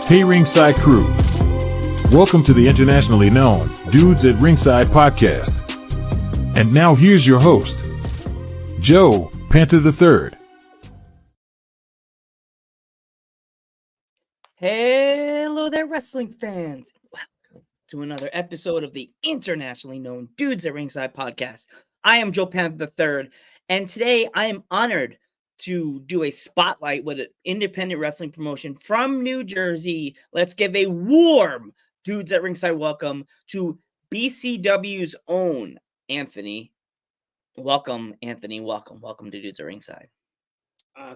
Hey Ringside crew, welcome to the internationally known Dudes at Ringside podcast. And now here's your host, Joe, Panther III. Hello there, wrestling fans. Welcome to another episode of the internationally known Dudes at Ringside podcast. I am Joe Panther III, and today I am honored to do a spotlight with an independent wrestling promotion from New Jersey. Let's give a warm Dudes at Ringside welcome to BCW's own Anthony. Welcome, Anthony. Welcome to Dudes at Ringside.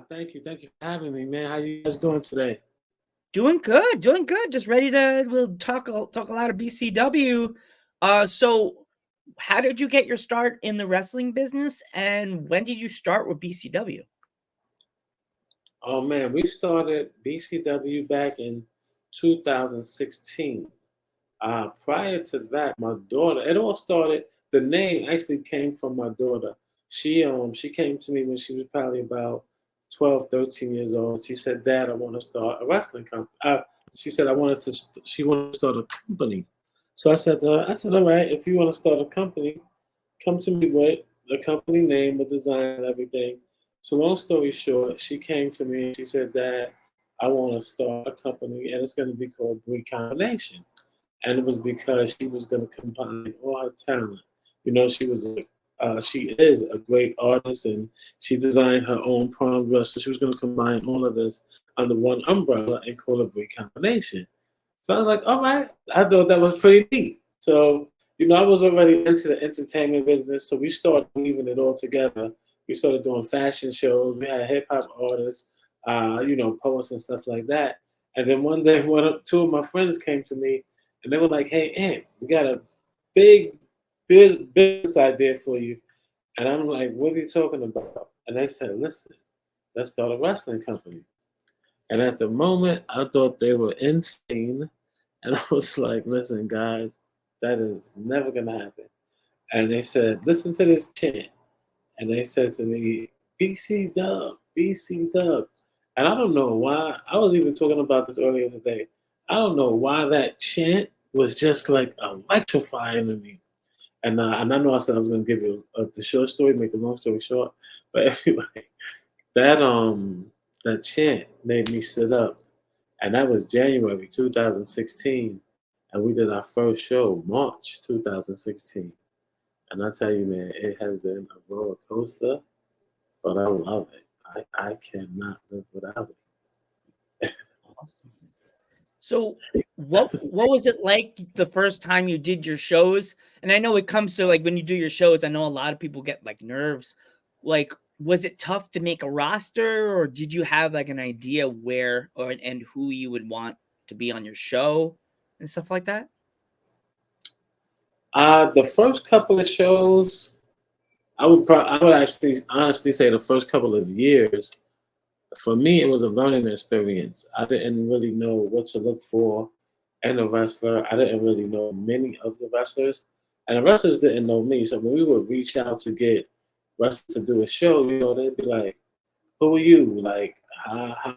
Thank you for having me, man. How you guys doing today? Doing good. Just ready to we'll talk a lot of BCW. So how did you get your start in the wrestling business, and when did you start with BCW? Oh man, we started BCW back in 2016. Prior to that, my daughter, it all started, the name actually came from my daughter. She came to me when she was probably about 12, 13 years old. She said, "Dad, I want to start a wrestling company." She said she wanted to start a company. So I said to her, all right, if you want to start a company, come to me with the company name, the design, and everything. So long story short, she came to me and she said, "Dad, I want to start a company and it's going to be called Recombination." And it was because she was going to combine all her talent. You know, she is a great artist, and she designed her own prom dress. So she was going to combine all of this under one umbrella and call it Recombination. So I was like, all right. I thought that was pretty neat. So, I was already into the entertainment business, so we started weaving it all together. We started doing fashion shows. We had hip hop artists, poets and stuff like that. And then one day, two of my friends came to me, and they were like, "Hey, Aunt, we got a big business idea for you." And I'm like, "What are you talking about?" And they said, "Listen, let's start a wrestling company." And at the moment, I thought they were insane. And I was like, "Listen, guys, that is never going to happen." And they said, "Listen to this chant." And they said to me, "BC Dub, BC Dub." And I don't know why. I was even talking about this earlier today. I don't know why that chant was just like electrifying to me. And I know I said I was going to give you the short story, make a long story short. But anyway, that chant made me sit up. And that was January 2016. And we did our first show, March 2016. And I tell you, man, it has been a roller coaster, but I love it. I cannot live without it. Awesome. So what was it like the first time you did your shows? And I know it comes to like when you do your shows, I know a lot of people get like nerves. Like, was it tough to make a roster, or did you have like an idea where and who you would want to be on your show and stuff like that? The first couple of shows, I would actually honestly say the first couple of years, for me, it was a learning experience. I didn't really know what to look for in a wrestler. I didn't really know many of the wrestlers, and the wrestlers didn't know me. So when we would reach out to get wrestlers to do a show, they'd be like, "Who are you? Like, how how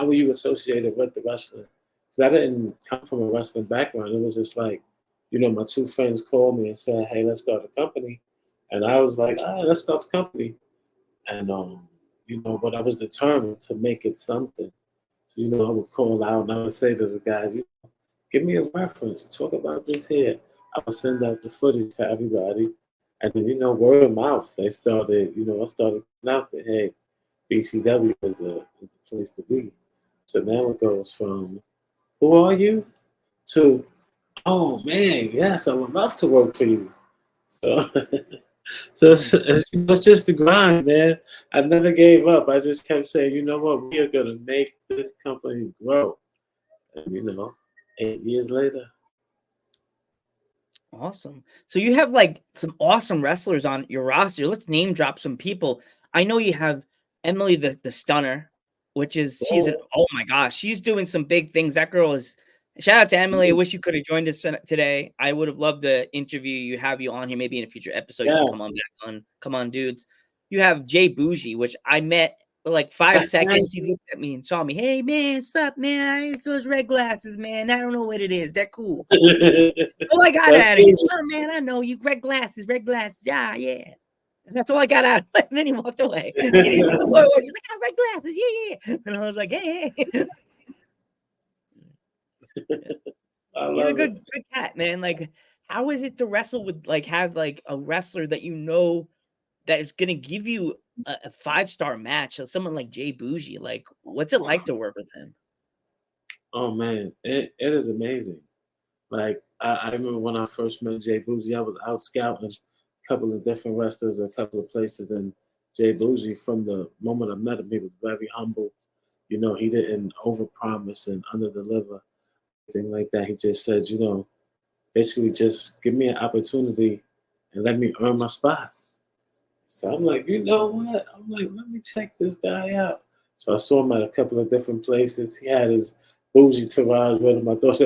were you associated with the wrestler?" Because I didn't come from a wrestling background. It was just like, my two friends called me and said, "Hey, let's start a company," and I was like, "Let's start the company," and but I was determined to make it something. So, I would call out and I would say to the guys, "Give me a reference, talk about this here." I would send out the footage to everybody. And then, word of mouth, I started out that, hey, BCW is the place to be. So now it goes from, "Who are you?" to, "Oh man, yes, I would love to work for you." So So it's just the grind, man. I never gave up. I just kept saying, "You know what? We are gonna make this company grow." And 8 years later. Awesome. So you have like some awesome wrestlers on your roster. Let's name drop some people. I know you have Emily the Stunner, which is oh my gosh, she's doing some big things. That girl is shout out to Emily. I wish you could have joined us today. I would have loved to interview you, have you on here, maybe in a future episode. You can come on back on Come On Dudes. You have Jay Bougie, which I met For like 5 seconds, he looked at me and saw me. Hey, man, what's up, man? It's those red glasses, man. I don't know what it is. They're cool. Oh, I got out of here. Oh, man, I know you. Red glasses. Yeah, yeah. And that's all I got out. And then he walked away. He didn't even know what it was. He's like, I got red glasses. Yeah, yeah. And I was like, hey. He's a good cat, man. Like, how is it to wrestle with, like, have, like, a wrestler that you know that is going to give you a 5-star match? So someone like Jay Bougie, like, what's it like to work with him? Oh, man, it is amazing. Like, I remember when I first met Jay Bougie, I was out scouting a couple of different wrestlers, a couple of places, and Jay Bougie, from the moment I met him, he was very humble. You know, he didn't overpromise and underdeliver, anything like that. He just said, you know, basically just give me an opportunity and let me earn my spot. So I'm like, you know what? I'm like, let me check this guy out. So I saw him at a couple of different places. He had his bougie Taraj with him. I thought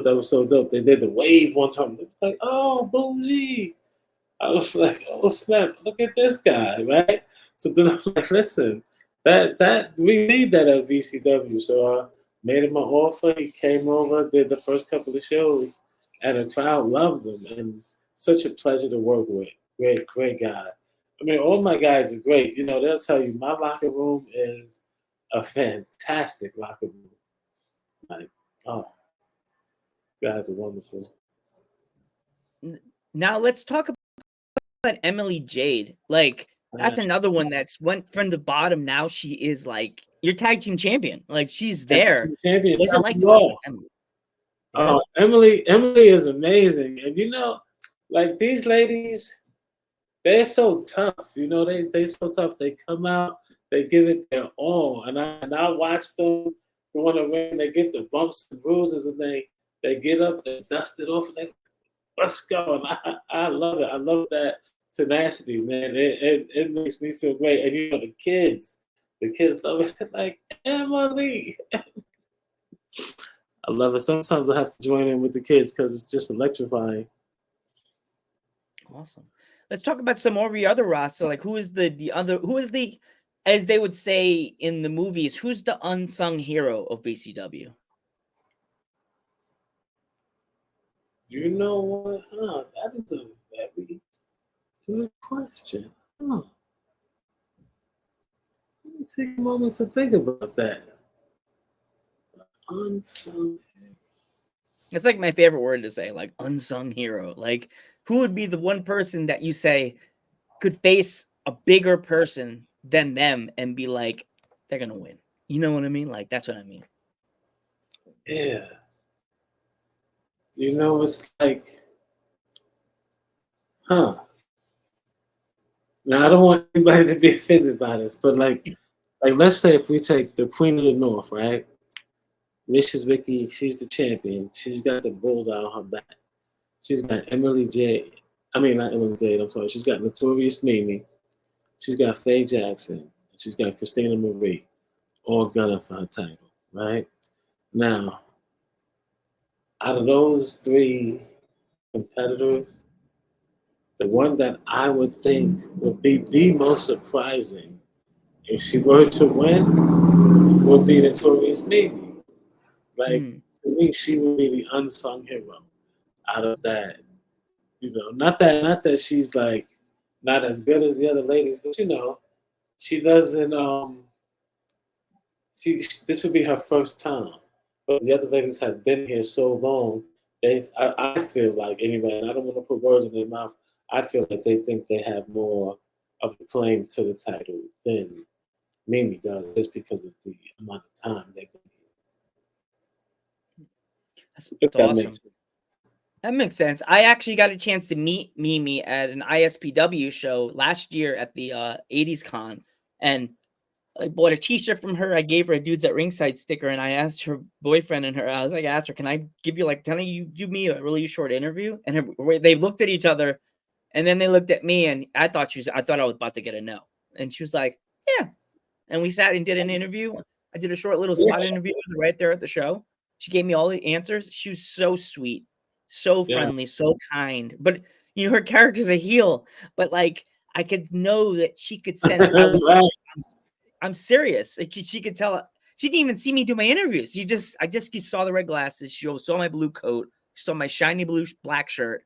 that was so dope. They did the wave one time. It was like, oh, bougie. I was like, oh snap, look at this guy, right? So then I'm like, listen, that we need that at BCW. So I made him an offer. He came over, did the first couple of shows, and the crowd loved him. And such a pleasure to work with. Great guy. I mean, all my guys are great. You know, they'll tell you my locker room is a fantastic locker room. Like, oh, guys are wonderful. Now let's talk about Emily Jade. Like, that's another one that's went from the bottom. Now she is like your tag team champion. Like, she's there. Champion. What's it like to work with Emily? Oh, Emily is amazing. And you know, like these ladies, they're so tough. You know, they so tough. They come out, they give it their all. And I watch them go on the ring, they get the bumps and bruises, and they get up, they dust it off, and they let's go. And I love it. I love that tenacity, man. It makes me feel great. And you know, the kids love it. Like, Emily. I love it. Sometimes I have to join in with the kids because it's just electrifying. Awesome. Let's talk about some more of your other roster. Like, who is the, as they would say in the movies, who's the unsung hero of BCW? You know what? That is a very good question. Let me take a moment to think about that. Unsung. It's like my favorite word to say, like unsung hero. Like, who would be the one person that you say could face a bigger person than them and be like, they're gonna win? You know what I mean? Like, that's what I mean. Yeah. You know, it's like, Now I don't want anybody to be offended by this, but like let's say if we take the Queen of the North, right? Vicious Vicky, she's the champion. She's got the bullseye on her back. She's got Emily Jade. I mean, not Emily Jade, I'm sorry. She's got Notorious Mimi. She's got Faye Jackson. She's got Christina Marie, all gunning for her title, right? Now, out of those three competitors, the one that I would think would be the most surprising if she were to win would be Notorious Mimi. Like, to me, she would be the unsung hero out of that. You know, not that she's like not as good as the other ladies, but you know, she doesn't. This would be her first time, but the other ladies have been here so long. I feel like anyway, and I don't want to put words in their mouth. I feel like they think they have more of a claim to the title than Mimi does, just because of the amount of time they've been here. That's awesome. That makes sense. I actually got a chance to meet Mimi at an ISPW show last year at the 80s Con, and I bought a t-shirt from her. I gave her a Dudes at Ringside sticker, and I asked her boyfriend and her, I asked her, can I give me a really short interview? And they looked at each other, and then they looked at me, and I thought I was about to get a no. And she was like, yeah. And we sat and did an interview. I did a short little spot interview right there at the show. She gave me all the answers. She was so sweet, so friendly, so kind. But you know, her character's a heel, but like I could know that she could sense I'm serious. Like she could tell. She didn't even see me do my interviews. I just saw the red glasses. She saw my blue coat. She saw my shiny blue black shirt,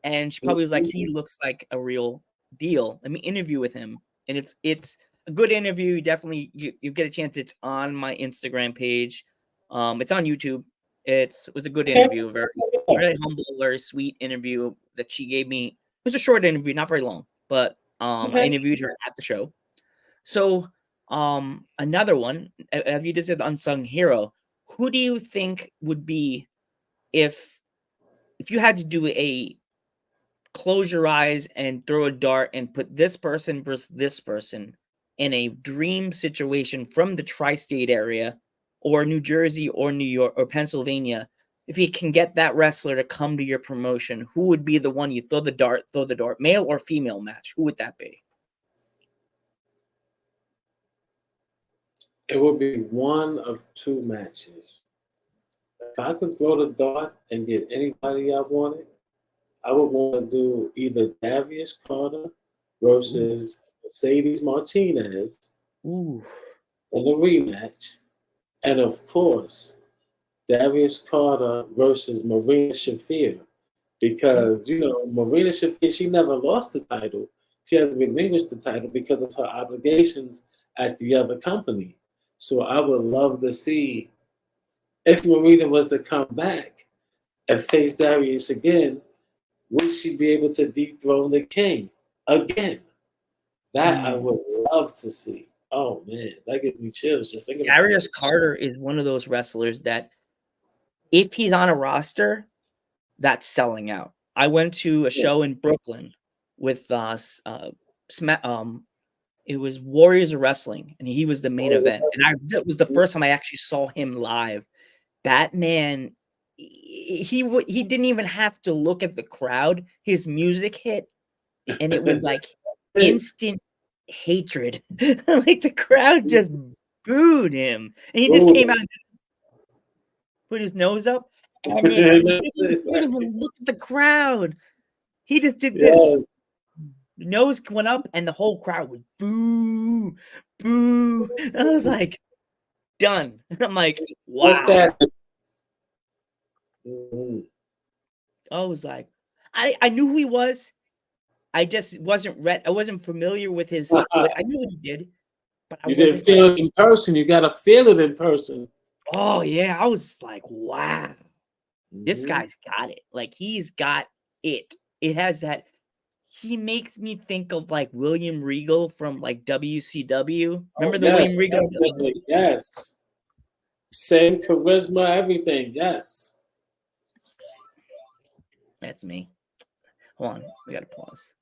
and she probably was like, "He looks like a real deal. Let me interview with him." And it's a good interview. You definitely you get a chance. It's on my Instagram page. It's on YouTube. It was a good interview. Very humble, very sweet interview that she gave me. It was a short interview, not very long, but I interviewed her at the show. So, another one, have you just said the unsung hero? Who do you think would be if you had to do a close your eyes and throw a dart and put this person versus this person in a dream situation from the tri-state area or New Jersey or New York or Pennsylvania? If you can get that wrestler to come to your promotion, who would be the one you throw the dart, male or female match? Who would that be? It would be one of two matches. If I could throw the dart and get anybody I wanted, I would want to do either Davius Carter versus Mercedes Martinez Ooh. in a rematch. And of course, Davius Carter versus Marina Shafir. Because, Marina Shafir, she never lost the title. She had to relinquish the title because of her obligations at the other company. So I would love to see if Marina was to come back and face Darius again, would she be able to dethrone the king again? That I would love to see. Oh man, that gives me chills just thinking about it. Darius Carter is one of those wrestlers that if he's on a roster, that's selling out. I went to a show in Brooklyn with it was Warriors of Wrestling, and he was the main event. And it was the first time I actually saw him live. That man, he didn't even have to look at the crowd. His music hit, and it was like instant hatred. Like the crowd just booed him, and he just came out and put his nose up, and then he didn't even look at the crowd. He just did this. Nose went up, and the whole crowd would boo, boo. And I was like, done. And I'm like, wow. What's that? I was like, I knew who he was. I just wasn't I wasn't familiar with his. I knew what he did, but I didn't feel it in person. You got to feel it in person. Oh yeah, I was like, wow, this guy's got it. Like he's got it. It has that. He makes me think of like William Regal from like WCW. Remember the William Regal? Yes. Same charisma, everything. Yes. That's me. Hold on. We got to pause.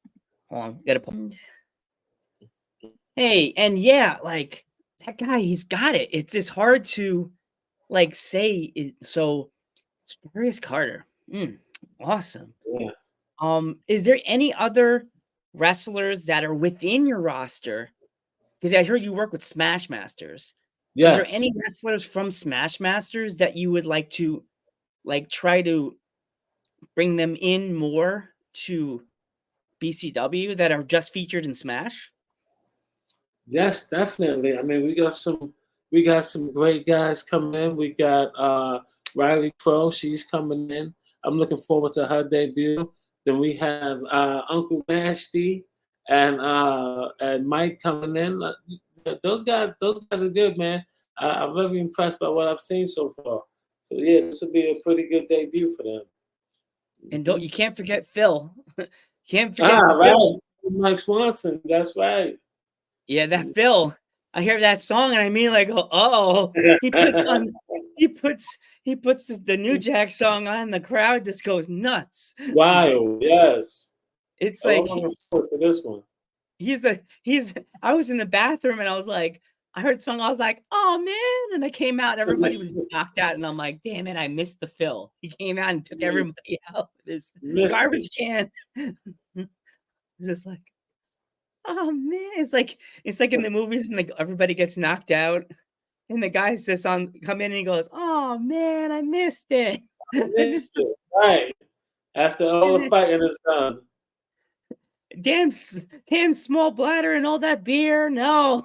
Hold on. We got to pause. Hey, and yeah, like that guy, he's got it. It's just hard to like say it. So it's Darius Carter. Awesome. Yeah. Is there any other wrestlers that are within your roster? Because I heard you work with Smash Masters. Yes. Is there any wrestlers from Smash Masters that you would like to like try to bring them in more to BCW that are just featured in Smash? Yes, definitely. I mean, we got some great guys coming in. We got Riley Crow, she's coming in. I'm looking forward to her debut. Then we have Uncle Nasty and Mike coming in. Those guys are good, man. I'm very impressed by what I've seen so far. So yeah, this will be a pretty good debut for them. And you can't forget Phil. Can't forget Phil. Right. Mike Swanson. That's right. Yeah, that Phil. I hear that song and I immediately go, oh, he puts the New Jack song on, the crowd just goes nuts. Wild, yes. It's like I'm looking forward to this one. I was in the bathroom and I was like, I heard the song, I was like, oh man. And I came out and everybody was knocked out, and I'm like, damn it, I missed the Phil. He came out and took everybody out with this garbage can. It's just like, oh man, it's like in the movies and everybody gets knocked out, and the guy just come in and he goes, "Oh man, I missed it." Right after all the fighting is done. Damn small bladder and all that beer. No,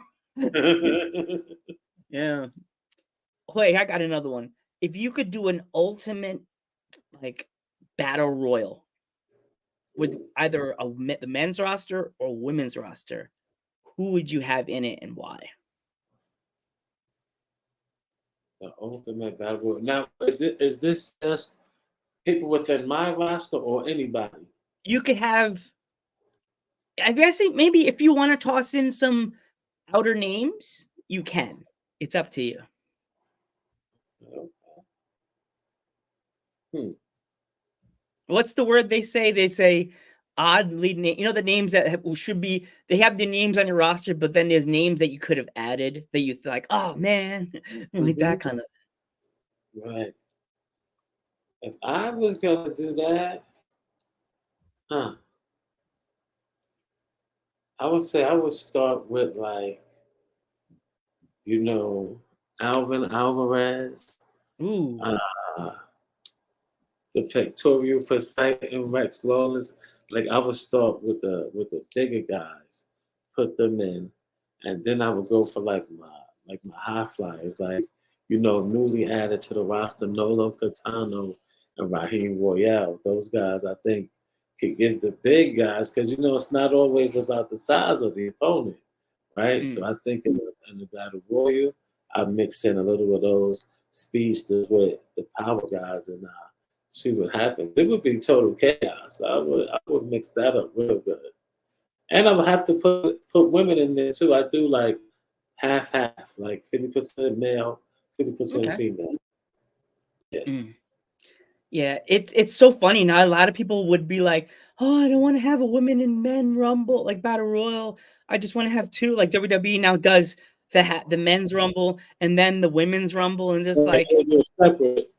Yeah. Wait, I got another one. If you could do an ultimate like battle royal with either the men's roster or women's roster, who would you have in it and why? The ultimate battle royal. Now, is this just people within my roster or anybody? You could have, I guess maybe if you want to toss in some outer names, you can. It's up to you. Hmm. What's the word they say? They say oddly name. You know the names that should be. They have the names on your roster, but then there's names that you could have added that you like. Oh man, like that kind of. Right. If I was gonna do that, huh? I would say I would start with like, you know, Alvin Alvarez, Ooh. uh, the Pictorial Poseidon Rex Lawless. Like I would start with the bigger guys, put them in, and then I would go for like my high flyers, like newly added to the roster, Nolo Catano and Raheem Royale. Those guys I think could give the big guys because it's not always about the size of the opponent, right? So I think in the battle royal, I mix in a little of those speedsters with the power guys and see what happens. It would be total chaos. I would mix that up real good. And I would have to put women in there too. I do like half, like 50% male, 50% Okay. female. Yeah. Yeah, it's so funny now. A lot of people would be like, "Oh, I don't want to have a women and men rumble like battle royal. I just want to have two." Like WWE now does the men's rumble and then the women's rumble, and just Right, like they're separate.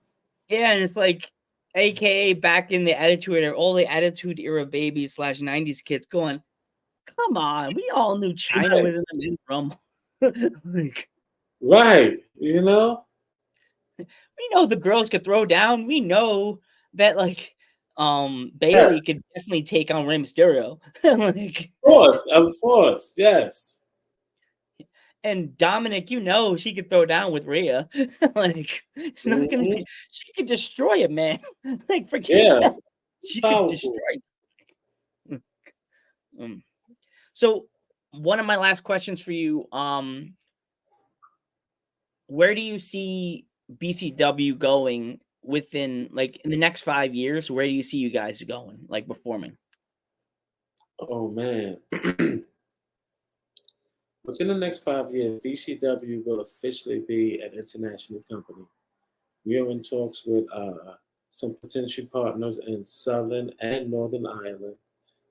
yeah, and it's like, AKA back in the Attitude Era, all the Attitude Era babies slash '90s kids going, "Come on, we all knew China Right. was in the men's rumble." Like, Right. we know the girls could throw down. We know that like Yes. Bailey could definitely take on Rey Mysterio. Like Of course, yes. and Dominic, she could throw down with Rhea. Like it's not gonna Hmm. be she could destroy a man. Like forget Yeah, that. She could powerful. destroy. Um, so one of my last questions for you, where do you see BCW going within like in the next 5 years? Where do you see you guys going, like performing? Oh man. Within the next 5 years, BCW will officially be an international company. We are in talks with some potential partners in Southern and Northern Ireland,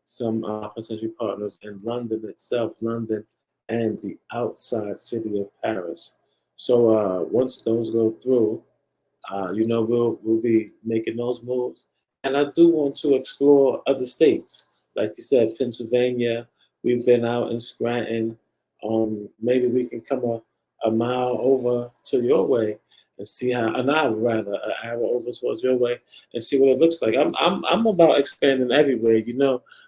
some potential partners in London itself, London and the outside city of Paris. So once those go through, we'll be making those moves. And I do want to explore other states. Like you said, Pennsylvania, we've been out in Scranton. Maybe we can come a mile over to your way and see how, an hour rather, an hour over towards your way and see what it looks like. I'm about expanding everywhere.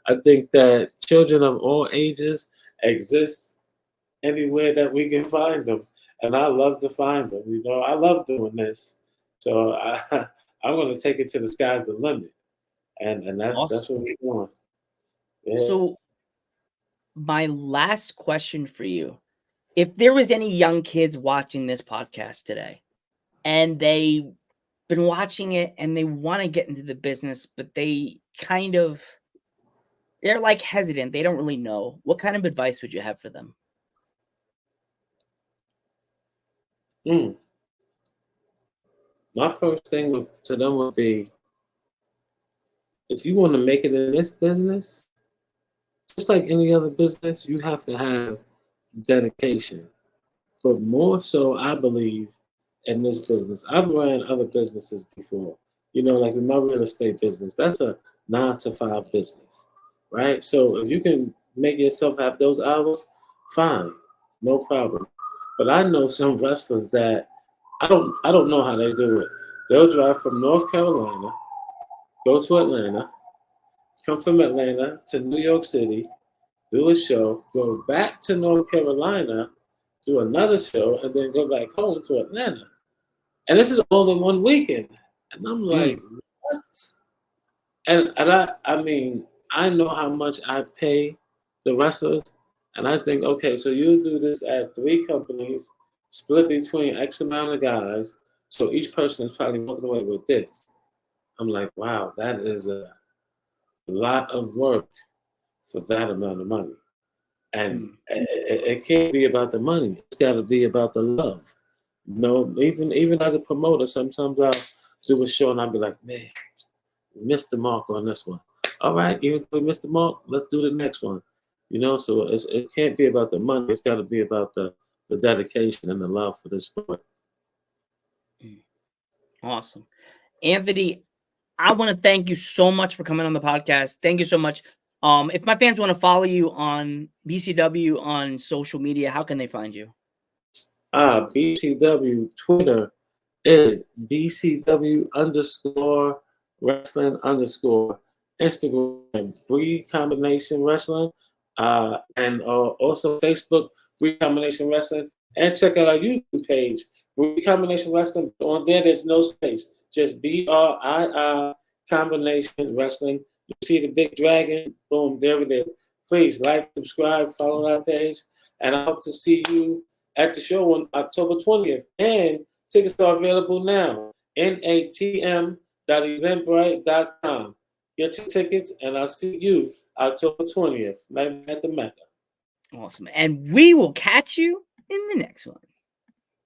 I think that children of all ages exist anywhere that we can find them. And I love to find them. I love doing this. So I'm going to take it to the sky's the limit. And that's Awesome. what we're doing. Yeah. So my last question for you, if there was any young kids watching this podcast today and they been watching it and they want to get into the business, but they're like hesitant. They don't really know. What kind of advice would you have for them? Mm. My first thing to them would be, if you want to make it in this business, just like any other business, you have to have dedication. But more so, I believe, in this business. I've run other businesses before. Like in my real estate business, that's a 9 to 5 business, right? So if you can make yourself have those hours, fine, no problem. But I know some wrestlers that I don't know how they do it. They'll drive from North Carolina, go to Atlanta, come from Atlanta to New York City, do a show, go back to North Carolina, do another show, and then go back home to Atlanta. And this is all in one weekend. And I'm like, what? And I mean, I know how much I pay the wrestlers, and I think, okay, so you do this at 3 companies, split between X amount of guys, so each person is probably walking away with this. I'm like, wow, that is a lot of work for that amount of money. And it can't be about the money. It's got to be about the love. No, even as a promoter, sometimes I'll do a show and I'll be like, man, we missed the mark on this one. All right, even if we missed the mark, let's do the next one. You know, so it can't be about the money. It's got to be about the dedication and the love for this sport. Awesome. Anthony, I want to thank you so much for coming on the podcast. Thank you so much. If my fans want to follow you on BCW on social media, how can they find you? BCW Twitter is BCW_wrestling_ Instagram Breed Combination Wrestling, and also Facebook Breed Combination Wrestling, and check out our YouTube page Breed Combination Wrestling. On there, there's no space, just BRII Combination Wrestling. You see the big dragon, boom, there it is. Please like, subscribe, follow our page, and I hope to see you at the show on October 20th. And tickets are available now. natm.eventbrite.com. Get your tickets, and I'll see you October 20th, right at the Mecca. Awesome. And we will catch you in the next one.